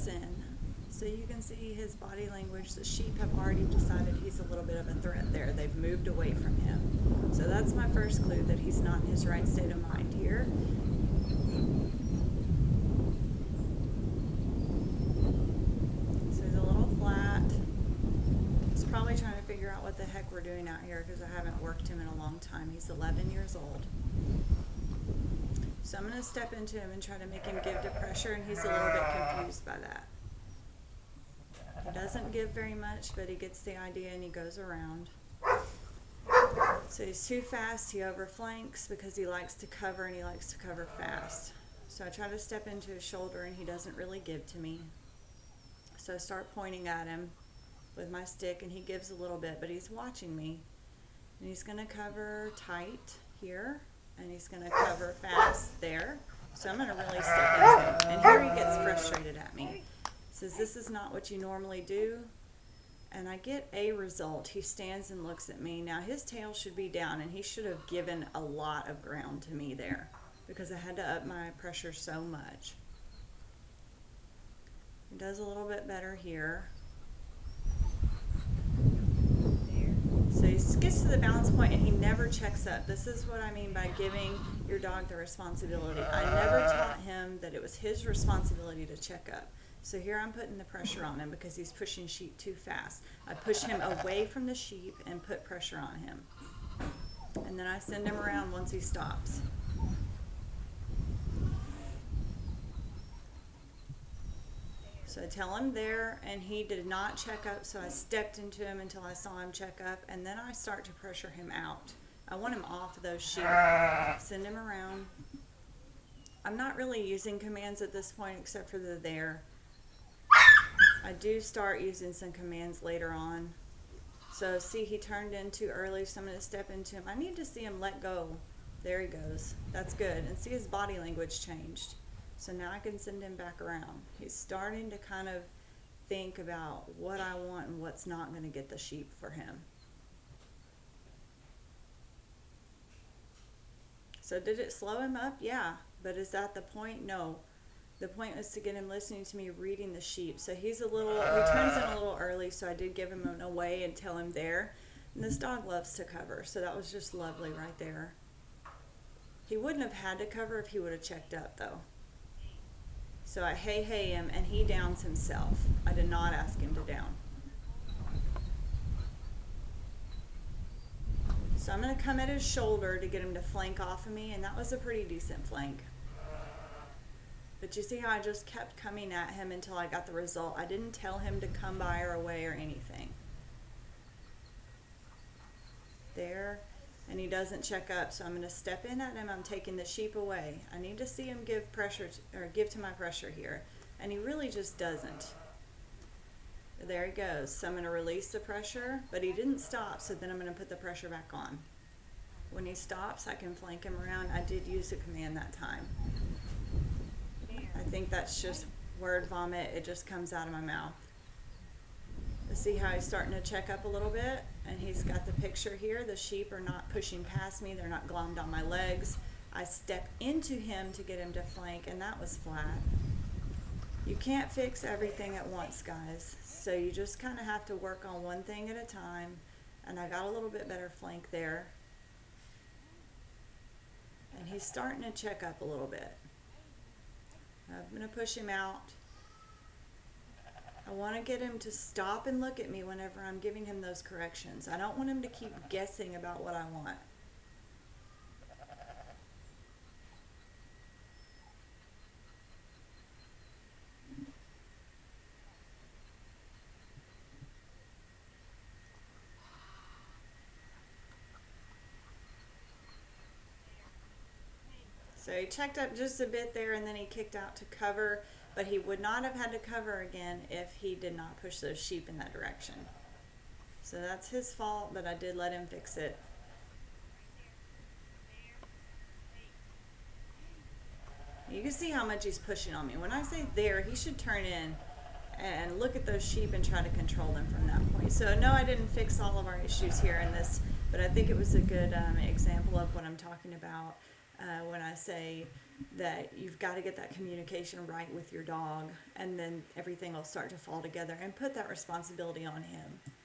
listen. So you can see his body language. The sheep have already decided he's a little bit of a threat there. They've moved away from him. So that's my first clue that he's not in his right state of mind here. So he's a little flat. He's probably trying to figure out what the heck we're doing out here because I haven't worked him in a long time. He's 11 years old. So I'm going to step into him and try to make him give to pressure, and he's a little bit confused by that. He doesn't give very much, but he gets the idea and he goes around. So he's too fast, he overflanks because he likes to cover and he likes to cover fast. So I try to step into his shoulder and he doesn't really give to me. So I start pointing at him with my stick and he gives a little bit, but he's watching me. And he's going to cover tight here and he's going to cover fast there. So I'm going to really step into him. And here he gets frustrated at me. Says, this is not what you normally do. And I get a result. He stands and looks at me. Now his tail should be down and he should have given a lot of ground to me there because I had to up my pressure so much. He does a little bit better here. So he gets to the balance point and he never checks up. This is what I mean by giving your dog the responsibility. I never taught him that it was his responsibility to check up. So here I'm putting the pressure on him because he's pushing sheep too fast. I push him away from the sheep and put pressure on him. And then I send him around once he stops. So I tell him there, and he did not check up, so I stepped into him until I saw him check up, and then I start to pressure him out. I want him off of those sheep. Send him around. I'm not really using commands at this point except for the there. I do start using some commands later on. So see, he turned in too early, so I'm going to step into him. I need to see him let go. There he goes. That's good. And see his body language changed. So now I can send him back around. He's starting to kind of think about what I want and what's not going to get the sheep for him. So did it slow him up? Yeah. But is that the point? No. The point was to get him listening to me reading the sheep. So he turns in a little early, so I did give him an away and tell him there. And this dog loves to cover, so that was just lovely right there. He wouldn't have had to cover if he would have checked up, though. So I hey him, and he downs himself. I did not ask him to down. So I'm going to come at his shoulder to get him to flank off of me, and that was a pretty decent flank. But you see how I just kept coming at him until I got the result. I didn't tell him to come by or away or anything. There, and he doesn't check up, so I'm going to step in at him. I'm taking the sheep away. I need to see him give pressure or give to my pressure here, and he really just doesn't. There he goes. So I'm going to release the pressure, but he didn't stop, so then I'm going to put the pressure back on. When he stops, I can flank him around. I did use a command that time. I think that's just word vomit. It just comes out of my mouth. See how he's starting to check up a little bit, and he's got the picture here. The sheep are not pushing past me. They're not glommed on my legs. I step into him to get him to flank, and that was flat. You can't fix everything at once, guys. So you just kind of have to work on one thing at a time, and I got a little bit better flank there. And he's starting to check up a little bit. I'm going to push him out. I want to get him to stop and look at me whenever I'm giving him those corrections. I don't want him to keep guessing about what I want. So he checked up just a bit there, and then he kicked out to cover, but he would not have had to cover again if he did not push those sheep in that direction. So that's his fault, but I did let him fix it. You can see how much he's pushing on me. When I say there, he should turn in and look at those sheep and try to control them from that point. So no, I didn't fix all of our issues here in this, but I think it was a good example of what I'm talking about. when I say that you've got to get that communication right with your dog, and then everything will start to fall together, and put that responsibility on him.